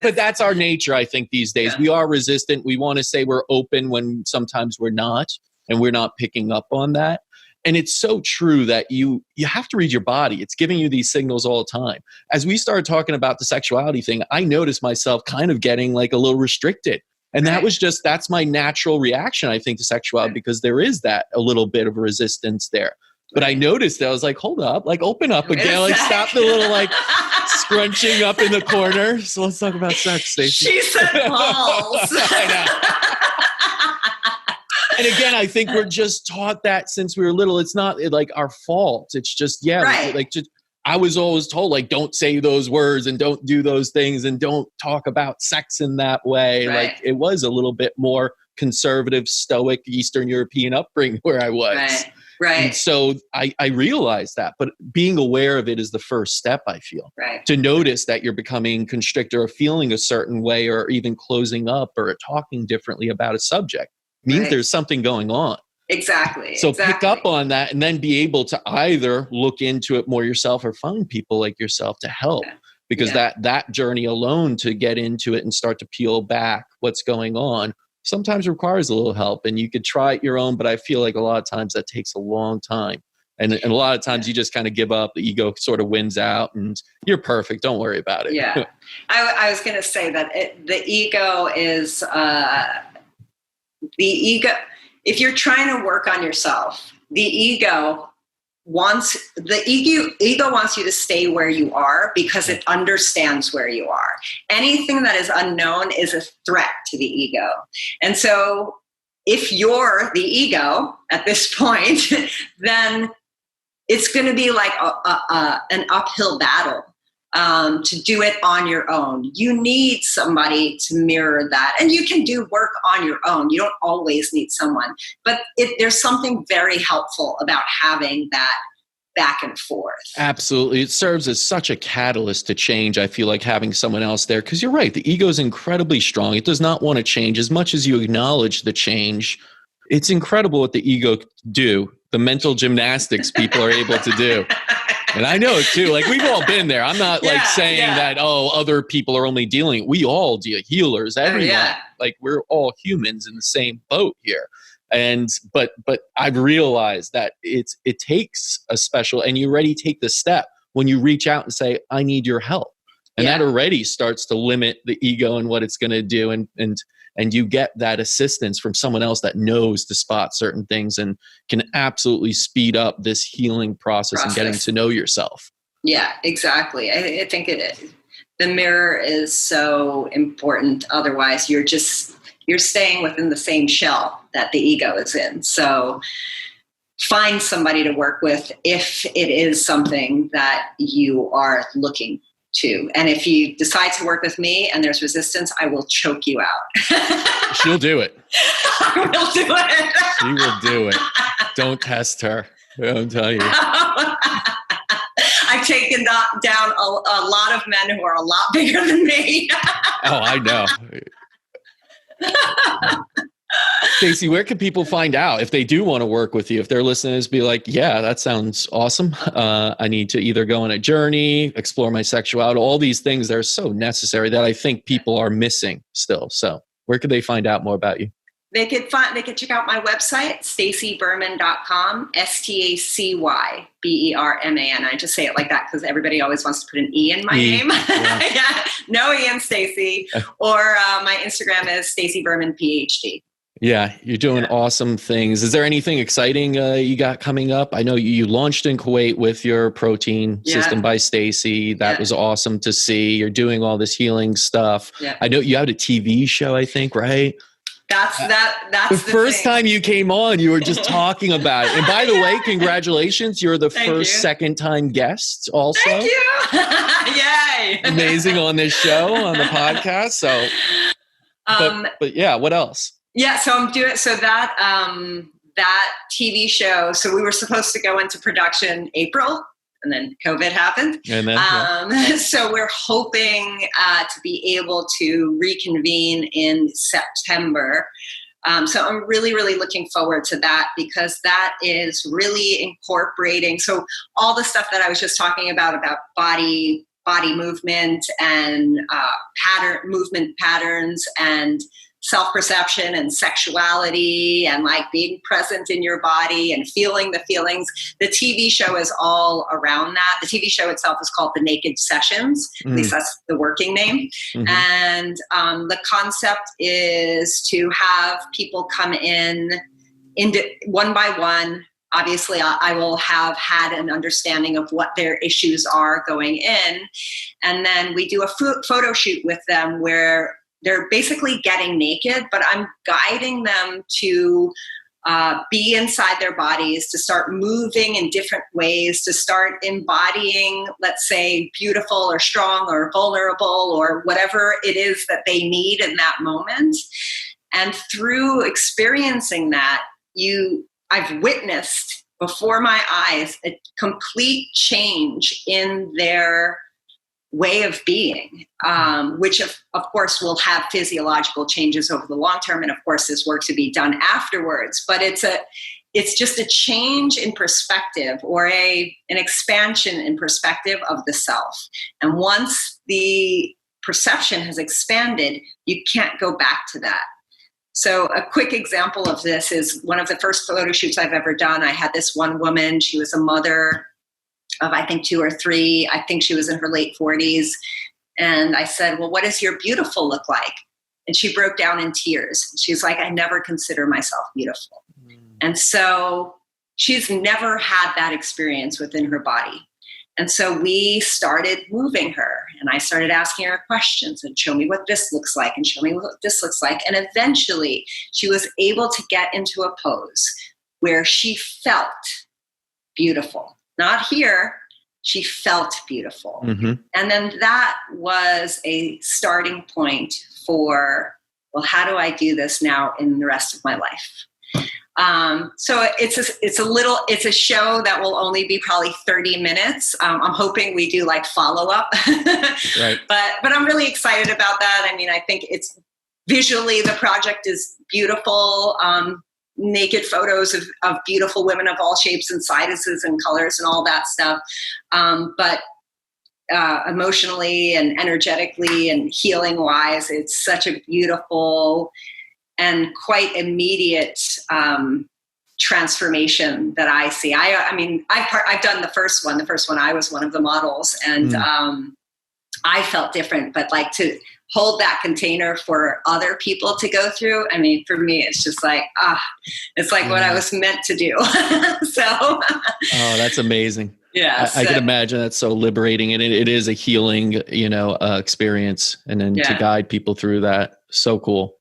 But that's our nature, I think, these days. We are resistant. We want to say we're open when sometimes we're not, and we're not picking up on that. And it's so true that you have to read your body. It's giving you these signals all the time. As we started talking about the sexuality thing, I noticed myself kind of getting like a little restricted. And that's my natural reaction, I think, to sexuality, because there is that a little bit of resistance there. But I noticed that I was like, hold up, like open up again, like stop the little like scrunching up in the corner. So let's talk about sex, Stacey. She said balls. I know. And again, I think we're just taught that since we were little. It's not like our fault. It's just, I was always told, like, don't say those words and don't do those things and don't talk about sex in that way. Right. Like, it was a little bit more conservative, stoic, Eastern European upbringing where I was. Right. And so I realized that, but being aware of it is the first step, I feel. Right. To notice that you're becoming constricted or feeling a certain way or even closing up or talking differently about a subject means there's something going on. Exactly. So pick up on that and then be able to either look into it more yourself or find people like yourself to help. Because that journey alone to get into it and start to peel back what's going on sometimes requires a little help, and you could try it your own, but I feel like a lot of times that takes a long time. And a lot of times you just kind of give up, the ego sort of wins out and you're perfect. Don't worry about it. Yeah. I was going to say that the ego is, the ego, if you're trying to work on yourself, the ego wants you to stay where you are because it understands where you are. Anything that is unknown is a threat to the ego. And so if you're the ego at this point, then it's going to be like an uphill battle to do it on your own. You need somebody to mirror that. And you can do work on your own. You don't always need someone. But there's something very helpful about having that back and forth. Absolutely. It serves as such a catalyst to change. I feel like having someone else there, because you're right. The ego is incredibly strong. It does not want to change. As much as you acknowledge the change, it's incredible what the ego do. The mental gymnastics people are able to do. And I know it too. Like, we've all been there. I'm not like saying that, other people are only dealing. We all deal, healers, everyone. Like, we're all humans in the same boat here. And but I've realized that it takes a special, and you already take the step when you reach out and say, I need your help. And that already starts to limit the ego and what it's going to do. And you get that assistance from someone else that knows to spot certain things and can absolutely speed up this healing process and getting to know yourself. Yeah, exactly. I think the mirror is so important. Otherwise, you're staying within the same shell that the ego is in. So find somebody to work with if it is something that you are looking to. And if you decide to work with me and there's resistance, I will choke you out. She'll do it. I will do it. She will do it. Don't test her. I'll tell you. I've taken down a lot of men who are a lot bigger than me. Oh, I know. Stacy, where can people find out if they do want to work with you? If they're listening, be like, yeah, that sounds awesome. I need to either go on a journey, explore my sexuality, all these things that are so necessary that I think people are missing still. So where could they find out more about you? They could check out my website, stacyberman.com, STACYBERMAN. I just say it like that because everybody always wants to put an E in my name. Yeah. No E in Stacy. Or my Instagram is Stacy Berman, PhD. Yeah, you're doing awesome things. Is there anything exciting you got coming up? I know you launched in Kuwait with your protein system by Stacy. That was awesome to see. You're doing all this healing stuff. Yeah. I know you had a TV show, I think, right? That's the first time you came on, you were just talking about it. And by the way, congratulations. You're the second-time guest also. Thank you. Yay. Amazing on this show, on the podcast. So, but yeah, what else? Yeah, so I'm doing that TV show. So we were supposed to go into production April, and then COVID happened. And then, so we're hoping to be able to reconvene in September. So I'm really, really looking forward to that because that is really incorporating. So all the stuff that I was just talking about body body movement and movement patterns and self-perception and sexuality and like being present in your body and feeling the feelings. The TV show is all around that. The TV show itself is called The Naked Sessions. At least that's the working name. Mm-hmm. And the concept is to have people come in one by one. Obviously, I will have had an understanding of what their issues are going in. And then we do a photo shoot with them where they're basically getting naked, but I'm guiding them to be inside their bodies, to start moving in different ways, to start embodying, let's say, beautiful or strong or vulnerable or whatever it is that they need in that moment. And through experiencing that, I've witnessed before my eyes a complete change in their way of being, which of course will have physiological changes over the long term. And of course, there's work to be done afterwards, but it's just a change in perspective or an expansion in perspective of the self. And once the perception has expanded, you can't go back to that. So a quick example of this is one of the first photo shoots I've ever done. I had this one woman, she was a mother of, I think, 2 or 3. I think she was in her late 40s. And I said, well, what does your beautiful look like? And she broke down in tears. She's like, I never consider myself beautiful. And so she's never had that experience within her body. And so we started moving her, and I started asking her questions and show me what this looks like and show me what this looks like. And eventually she was able to get into a pose where she felt beautiful. Not here, she felt beautiful. Mm-hmm. And then that was a starting point for, well, how do I do this now in the rest of my life? So it's a show that will only be probably 30 minutes. I'm hoping we do like follow up, right. But I'm really excited about that. I mean, I think it's visually, the project is beautiful. Naked photos of beautiful women of all shapes and sizes and colors and all that stuff. But emotionally and energetically and healing wise, it's such a beautiful and quite immediate transformation that I see. I mean, I've done the first one. The first one, I was one of the models, and I felt different. But like to hold that container for other people to go through, I mean, for me, it's just like it's like what I was meant to do. So, oh, that's amazing. Yeah, I can imagine that's so liberating, and it is a healing, experience, and then to guide people through that, so cool.